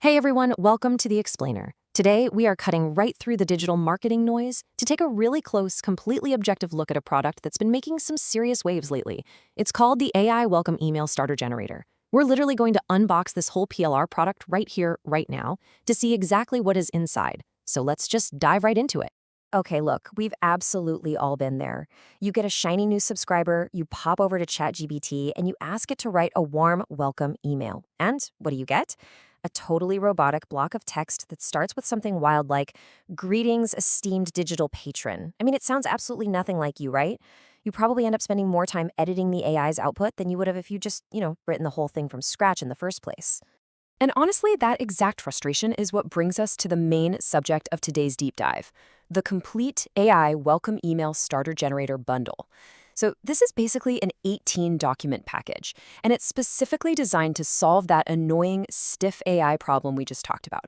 Hey everyone, welcome to The Explainer. Today, we are cutting right through the digital marketing noise to take a really close, completely objective look at a product that's been making some serious waves lately. It's called the AI Welcome Email Starter Generator. We're literally going to unbox this whole PLR product right here, right now, to see exactly what is inside. So let's just dive right into it. Okay, look, we've absolutely all been there. You get a shiny new subscriber, you pop over to ChatGPT, and you ask it to write a warm welcome email. And what do you get? A totally robotic block of text that starts with something wild like, "Greetings, esteemed digital patron." I mean, it sounds absolutely nothing like you, right? You probably end up spending more time editing the AI's output than you would have if you just, written the whole thing from scratch in the first place. And honestly, that exact frustration is what brings us to the main subject of today's deep dive, the complete AI Welcome Email Starter Generator bundle. So this is basically an 18-document package, and it's specifically designed to solve that annoying, stiff AI problem we just talked about.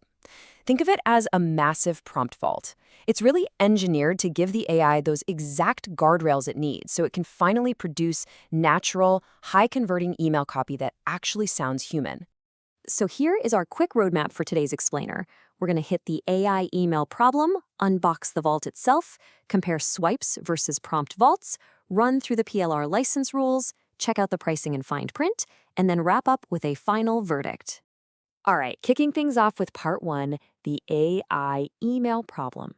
Think of it as a massive prompt vault. It's really engineered to give the AI those exact guardrails it needs so it can finally produce natural, high-converting email copy that actually sounds human. So here is our quick roadmap for today's explainer. We're going to hit the AI email problem, unbox the vault itself, compare swipes versus prompt vaults, run through the PLR license rules, check out the pricing and fine print, and then wrap up with a final verdict. All right, kicking things off with part one, the AI email problem.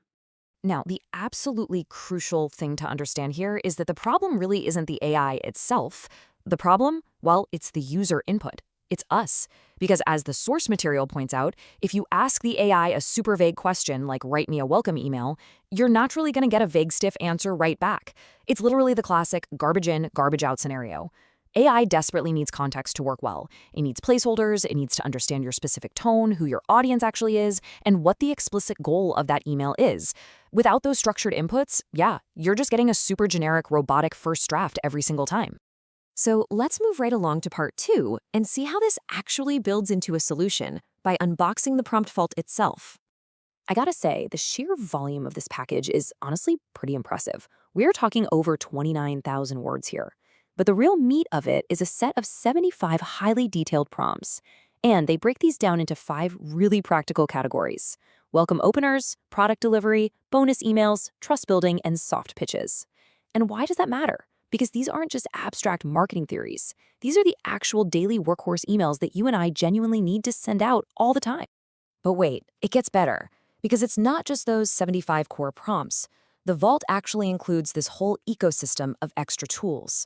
Now, the absolutely crucial thing to understand here is that the problem really isn't the AI itself. The problem, well, it's the user input. It's us. Because as the source material points out, if you ask the AI a super vague question like write me a welcome email, you're naturally going to get a vague, stiff answer right back. It's literally the classic garbage in, garbage out scenario. AI desperately needs context to work well. It needs placeholders, it needs to understand your specific tone, who your audience actually is, and what the explicit goal of that email is. Without those structured inputs, yeah, you're just getting a super generic robotic first draft every single time. So let's move right along to part two and see how this actually builds into a solution by unboxing the prompt vault itself. I gotta say, the sheer volume of this package is honestly pretty impressive. We're talking over 29,000 words here. But the real meat of it is a set of 75 highly detailed prompts. And they break these down into 5 really practical categories: welcome openers, product delivery, bonus emails, trust building, and soft pitches. And why does that matter? Because these aren't just abstract marketing theories. These are the actual daily workhorse emails that you and I genuinely need to send out all the time. But wait, it gets better. Because it's not just those 75 core prompts. The vault actually includes this whole ecosystem of extra tools.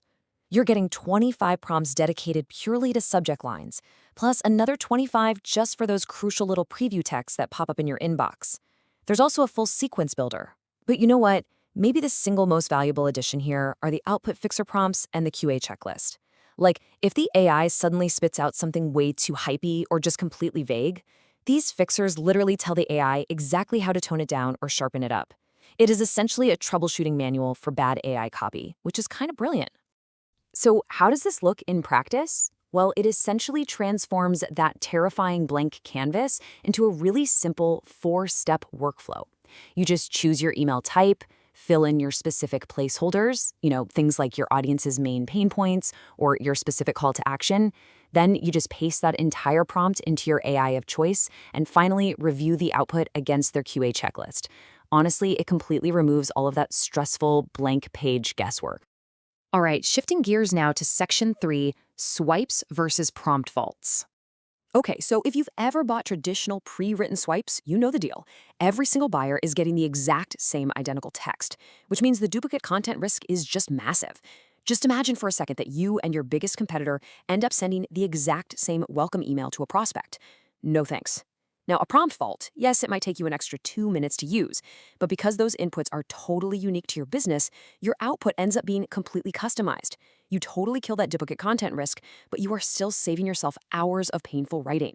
You're getting 25 prompts dedicated purely to subject lines, plus another 25 just for those crucial little preview texts that pop up in your inbox. There's also a full sequence builder. But you know what? Maybe the single most valuable addition here are the output fixer prompts and the QA checklist. Like, if the AI suddenly spits out something way too hypey or just completely vague, these fixers literally tell the AI exactly how to tone it down or sharpen it up. It is essentially a troubleshooting manual for bad AI copy, which is kind of brilliant. So how does this look in practice? Well, it essentially transforms that terrifying blank canvas into a really simple 4-step workflow. You just choose your email type, fill in your specific placeholders, things like your audience's main pain points or your specific call to action. Then you just paste that entire prompt into your AI of choice and finally review the output against their QA checklist. Honestly, it completely removes all of that stressful blank page guesswork. All right, shifting gears now to section 3, swipes versus prompt vaults. Okay, so if you've ever bought traditional pre-written swipes, you know the deal. Every single buyer is getting the exact same identical text, which means the duplicate content risk is just massive. Just imagine for a second that you and your biggest competitor end up sending the exact same welcome email to a prospect. No thanks. Now, a prompt vault, yes, it might take you an extra 2 minutes to use, but because those inputs are totally unique to your business, your output ends up being completely customized. You totally kill that duplicate content risk, but you are still saving yourself hours of painful writing.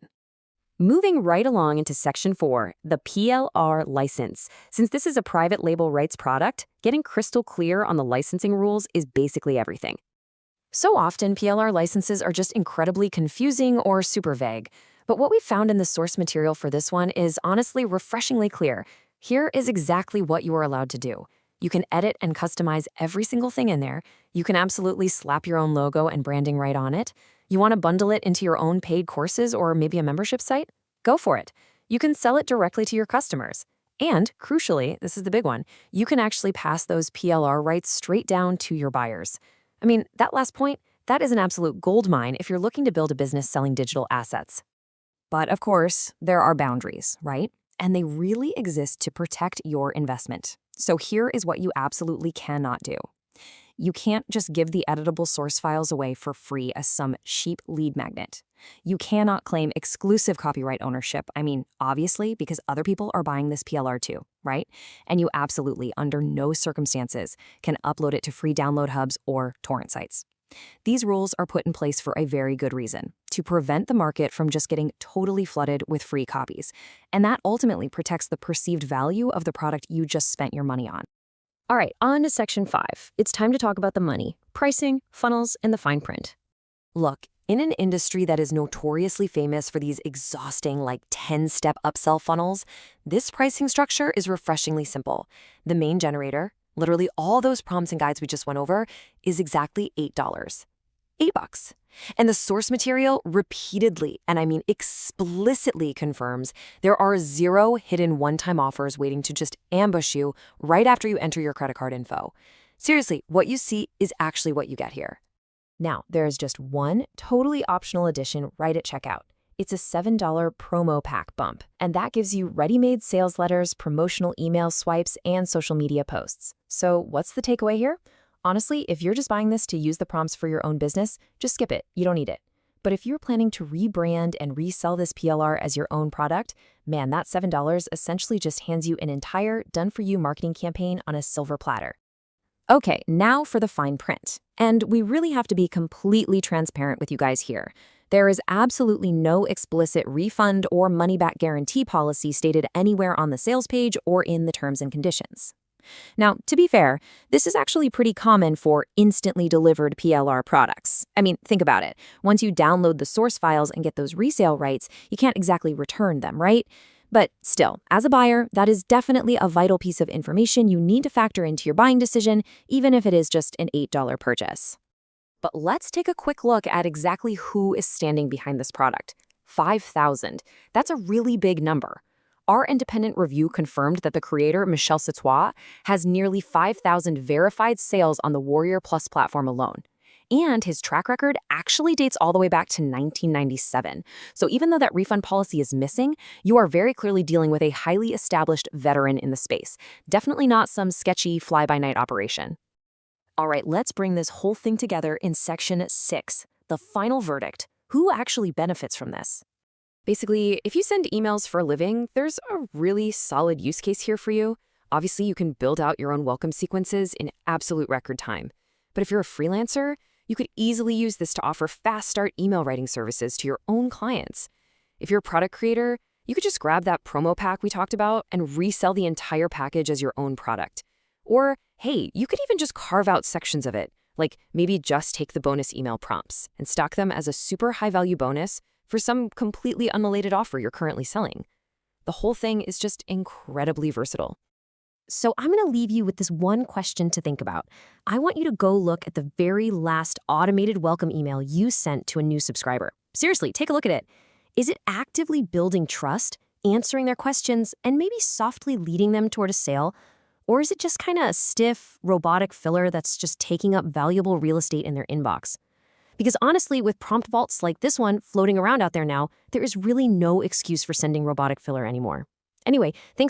Moving right along into section 4, the PLR license. Since this is a private label rights product, getting crystal clear on the licensing rules is basically everything. So often, PLR licenses are just incredibly confusing or super vague. But what we found in the source material for this one is honestly refreshingly clear. Here is exactly what you are allowed to do. You can edit and customize every single thing in there. You can absolutely slap your own logo and branding right on it. You want to bundle it into your own paid courses or maybe a membership site? Go for it. You can sell it directly to your customers. And, crucially, this is the big one, you can actually pass those PLR rights straight down to your buyers. I mean, that last point, that is an absolute gold mine if you're looking to build a business selling digital assets. But of course, there are boundaries, right? And they really exist to protect your investment. So here is what you absolutely cannot do. You can't just give the editable source files away for free as some cheap lead magnet. You cannot claim exclusive copyright ownership. I mean, obviously, because other people are buying this PLR too, right? And you absolutely, under no circumstances, can upload it to free download hubs or torrent sites. These rules are put in place for a very good reason, to prevent the market from just getting totally flooded with free copies. And that ultimately protects the perceived value of the product you just spent your money on. All right, on to section 5. It's time to talk about the money, pricing, funnels, and the fine print. Look, in an industry that is notoriously famous for these exhausting, 10-step upsell funnels, this pricing structure is refreshingly simple. The main generator, literally all those prompts and guides we just went over, is exactly $8. $8. And the source material repeatedly, and I mean explicitly, confirms there are 0 hidden one-time offers waiting to just ambush you right after you enter your credit card info. Seriously, what you see is actually what you get here. Now, there is just one totally optional addition right at checkout. It's a $7 promo pack bump, and that gives you ready-made sales letters, promotional email swipes, and social media posts. So what's the takeaway here? Honestly, if you're just buying this to use the prompts for your own business, just skip it. You don't need it. But if you're planning to rebrand and resell this PLR as your own product, man, that $7 essentially just hands you an entire done-for-you marketing campaign on a silver platter. Okay, now for the fine print. And we really have to be completely transparent with you guys here. There is absolutely no explicit refund or money-back guarantee policy stated anywhere on the sales page or in the terms and conditions. Now, to be fair, this is actually pretty common for instantly delivered PLR products. I mean, think about it. Once you download the source files and get those resale rights, you can't exactly return them, right? But still, as a buyer, that is definitely a vital piece of information you need to factor into your buying decision, even if it is just an $8 purchase. But let's take a quick look at exactly who is standing behind this product. 5,000. That's a really big number. Our independent review confirmed that the creator, Michel Sitois, has nearly 5,000 verified sales on the Warrior Plus platform alone. And his track record actually dates all the way back to 1997. So even though that refund policy is missing, you are very clearly dealing with a highly established veteran in the space. Definitely not some sketchy fly-by-night operation. All right, let's bring this whole thing together in section 6, the final verdict. Who actually benefits from this? Basically, if you send emails for a living, there's a really solid use case here for you. Obviously, you can build out your own welcome sequences in absolute record time. But if you're a freelancer, you could easily use this to offer fast start email writing services to your own clients. If you're a product creator, you could just grab that promo pack we talked about and resell the entire package as your own product. Or, hey, you could even just carve out sections of it, like maybe just take the bonus email prompts and stock them as a super high-value bonus for some completely unrelated offer you're currently selling. The whole thing is just incredibly versatile. So I'm going to leave you with this one question to think about. I want you to go look at the very last automated welcome email you sent to a new subscriber. Seriously, take a look at it. Is it actively building trust, answering their questions, and maybe softly leading them toward a sale? Or is it just kind of a stiff, robotic filler that's just taking up valuable real estate in their inbox? Because honestly, with prompt vaults like this one floating around out there now, there is really no excuse for sending robotic filler anymore. Anyway, thanks